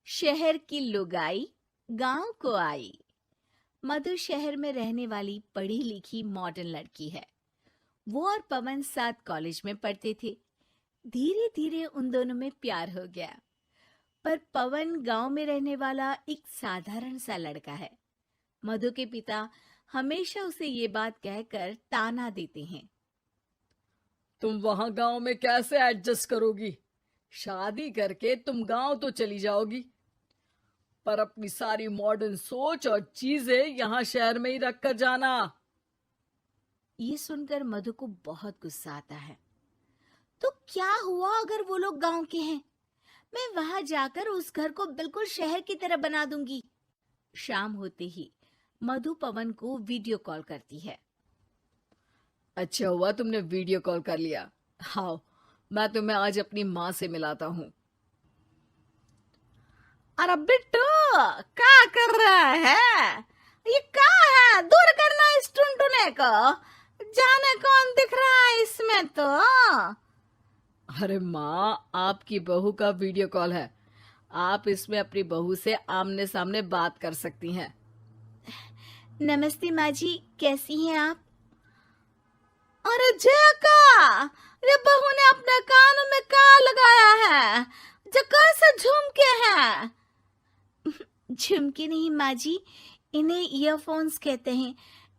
शहर की लुगाई गांव को आई। मधु शहर में रहने वाली पढ़ी लिखी मॉडर्न लड़की है। वो और पवन साथ कॉलेज में पढ़ते थे। धीरे धीरे उन दोनों में प्यार हो गया। पर पवन गांव में रहने वाला एक साधारण सा लड़का है। मधु के पिता हमेशा उसे ये बात कहकर ताना देते हैं। तुम वहां गांव में कैसे एडजस्ट करोगी? शादी करके तुम गांव तो चली जाओगी, पर अपनी सारी मॉडर्न सोच और चीजें यहाँ शहर में ही रख कर जाना। ये सुनकर मधु को बहुत गुस्सा आता है। तो क्या हुआ अगर वो लोग गांव के हैं? मैं वहां जाकर उस घर को बिल्कुल शहर की तरह बना दूंगी। शाम होते ही मधु पवन को वीडियो कॉल करती है। अच्छा हुआ तुमने वीडियो कॉल कर लिया। हाँ, मैं तुम्हें आज अपनी माँ से मिलाता हूँ। अरे बिट्टू, क्या कर रहा है? ये क्या है? दूर करना इस टुनटुने को। जाने कौन दिख रहा है इसमें तो। अरे माँ, आपकी बहू का वीडियो कॉल है। आप इसमें अपनी बहू से आमने सामने बात कर सकती हैं। नमस्ते माँ जी, कैसी हैं आप? अरे जेका, ये बहू ने अपने कानों में क्या लगाया है? जो कैसे झुमके हैं? झुमके नहीं माँ जी, इन्हें ईयरफोन्स कहते हैं।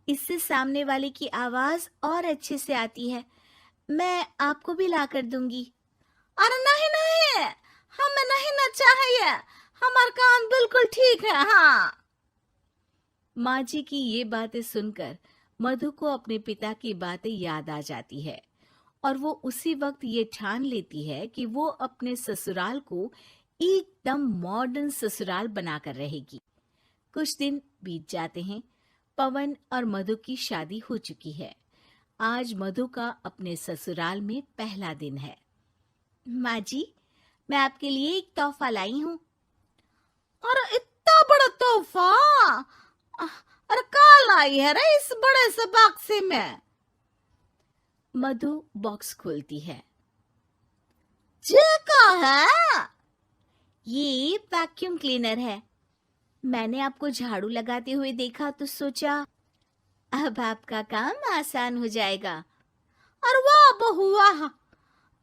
इससे सामने वाले की आवाज और अच्छे से आती है। मैं आपको भी ला कर दूंगी। अरे नहीं नहीं, हमें नहीं ना चाहिए। हमारे कान बिल्कुल ठीक है। हाँ। माँ जी की ये बातें सुनकर मधु को अपने पिता की बातें याद आ जाती है और वो उसी वक्त ये ठान लेती है कि वो अपने ससुराल को एकदम मॉडर्न ससुराल बनाकर रहेगी। कुछ दिन बीत जाते हैं। पवन और मधु की शादी हो चुकी है। आज मधु का अपने ससुराल में पहला दिन है। माँ जी, मैं आपके लिए एक तोहफा लाई हूँ। अरे इतना बड़ा तोहफा! अरे क्या लाई है रे इस बड़े से बक्से में? मधु बॉक्स खोलती है। ये क्या है? ये वैक्यूम क्लीनर है। मैंने आपको झाड़ू लगाते हुए देखा तो सोचा अब आपका काम आसान हो जाएगा। अरे वाह बहू वाह,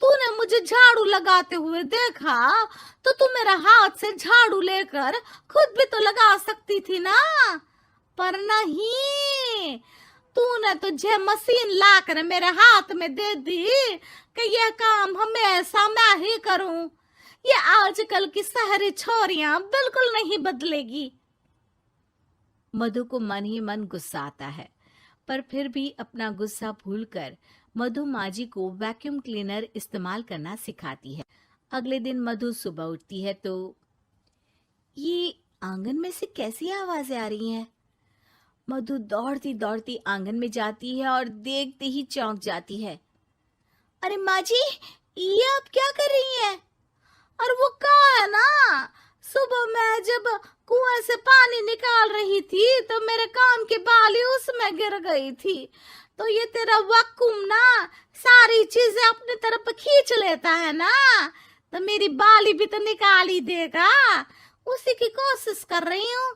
तूने मुझे झाड़ू लगाते हुए देखा तो तू मेरा हाथ से झाड़ू लेकर खुद भी तो लगा सकती थी ना। पर नहीं, तूने तुझे मशीन लाकर मेरे हाथ में दे दी कि यह काम हमेशा मैं ही करूं। ये आजकल की शहरी छोरियां बिल्कुल नहीं बदलेगी। मधु को मन ही मन गुस्सा आता है, पर फिर भी अपना गुस्सा भूलकर मधु माँ जी को वैक्यूम क्लीनर इस्तेमाल करना सिखाती है। अगले दिन मधु सुबह उठती है तो ये आंगन में से कैसी आवाजें आ रही हैं? मधु दौड़ती दौड़ती आंगन में जाती है और देखते ही चौंक जाती है। अरे माँ जी, ये आप क्या कर रही हैं? और वो कहा है ना, सुबह मैं जब कुएं से पानी निकाल रही थी तो मेरे कान की बाली उसमें गिर गई थी। तो ये तेरा वैक्यूम ना सारी चीजें अपनी तरफ खींच लेता है ना, तो मेरी बाली भी तो निकाल ही देगा। उसी की कोशिश कर रही हूँ,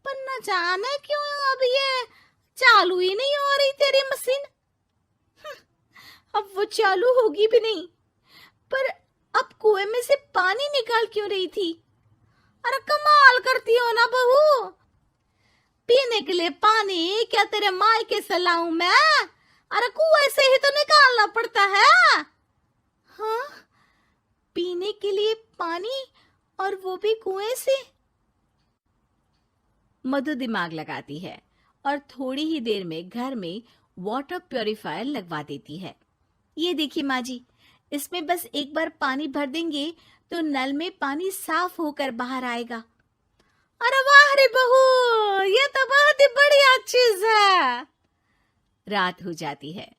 पर न जाने क्यों अब ये चालू ही नहीं हो रही तेरी मशीन। अब वो चालू होगी भी नहीं। पर अब कुएं में से पानी निकाल क्यों रही थी? अरे कमाल करती हो ना बहू। पीने के लिए पानी क्या तेरे मायके से लाऊं मैं? अरे कुएं से ही तो निकालना पड़ता है। हाँ, पीने के लिए पानी, और वो भी कुएं से। मधु दिमाग लगाती है और थोड़ी ही देर में घर में वाटर प्यूरिफायर लगवा देती है। ये देखिए माँ जी, इसमें बस एक बार पानी भर देंगे तो नल में पानी साफ होकर बाहर आएगा। अरे वाह रे बहू, ये तो बहुत ही बढ़िया चीज है। रात हो जाती है।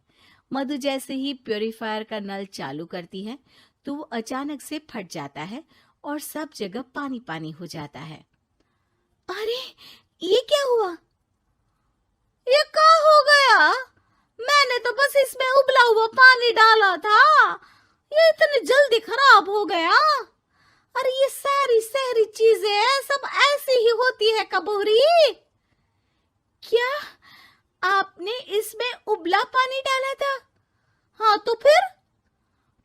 मधु जैसे ही प्यूरिफायर का नल चालू करती है तो वो अचानक से फट जाता है और सब जगह पानी पानी हो जाता है। अरे ये क्या हुआ? ये क्या हो गया? मैंने तो बस इसमें उबला हुआ पानी डाला था, ये इतनी जल्दी खराब हो गया। अरे ये सारी शहर मेरी चीजें सब ऐसी ही होती है कबूरी। क्या आपने इसमें उबला पानी डाला था? हाँ तो फिर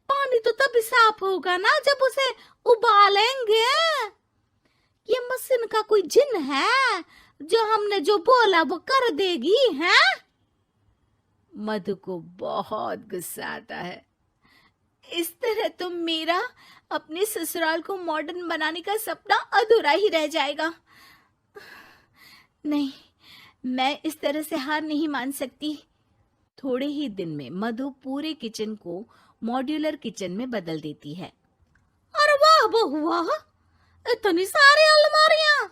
पानी तो तभी साफ होगा ना जब उसे उबालेंगे। ये मशीन का कोई जिन है जो हमने जो बोला वो कर देगी है? मधु को बहुत गुस्सा आता है। इस तरह तो मेरा अपने ससुराल को मॉडर्न बनाने का सपना अधूरा ही रह जाएगा। नहीं, मैं इस तरह से हार नहीं मान सकती। थोड़े ही दिन में मधु पूरे किचन को मॉड्यूलर किचन में बदल देती है। अरे वाह बहुआ, इतनी सारी अलमारियां!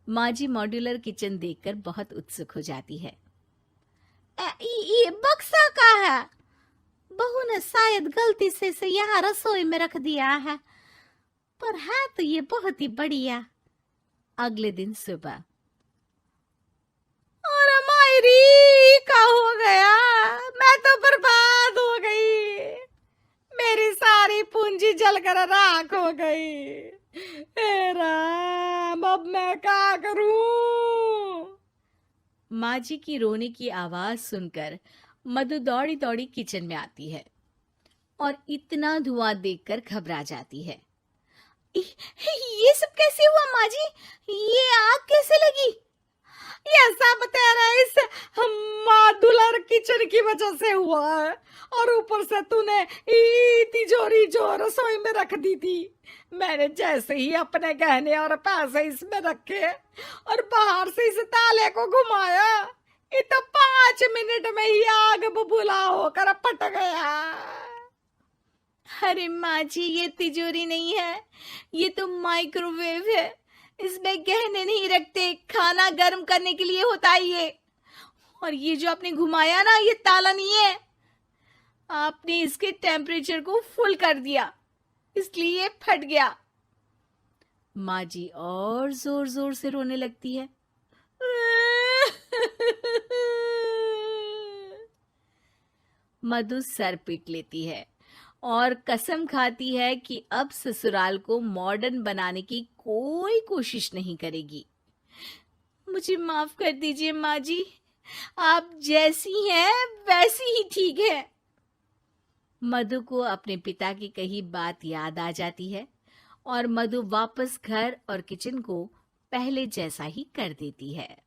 माँ जी मॉड्यूलर किचन देखकर बहुत उत्सुक हो जाती है। ये बक्सा का है। बहू ने शायद गलती से इसे यहाँ रसोई में रख दिया है, पर है तो ये बहुत ही बढ़िया। अगले दिन सुबह। और मायरी का हो गया, मैं तो बर्बाद हो गई। मेरी सारी पूंजी जलकर राख हो गई। हे राम, अब मैं क्या करूं? माँ जी की रोने की आवाज सुनकर मधु दौड़ी दौड़ी किचन में आती है और इतना धुआं देखकर घबरा जाती है। ये सब कैसे हुआ माँ जी? ये आग कैसे लगी? ये सब तेरा इस मॉड्यूलर किचन की वजह से हुआ है, और ऊपर से तूने तिजोरी जो रसोई में रख दी थी, मैंने जैसे ही अपने गहने और पैसे इसमें रखे और बाहर से इस ताले को घुमाया, ये तो 5 मिनट में ही आग बबूला होकर फट गया। अरे माँ जी, ये तिजोरी नहीं है, ये तो माइक्रोवेव है। इसमें गहने नहीं रखते, खाना गर्म करने के लिए होता है ये। और ये जो आपने घुमाया ना, ये ताला नहीं है, आपने इसके टेम्परेचर को फुल कर दिया, इसलिए ये फट गया। माँ जी और जोर जोर से रोने लगती है। मधु सर पीट लेती है और कसम खाती है कि अब ससुराल को मॉडर्न बनाने की कोई कोशिश नहीं करेगी। मुझे माफ कर दीजिए माँ जी, आप जैसी हैं वैसी ही ठीक है। मधु को अपने पिता की कही बात याद आ जाती है और मधु वापस घर और किचन को पहले जैसा ही कर देती है।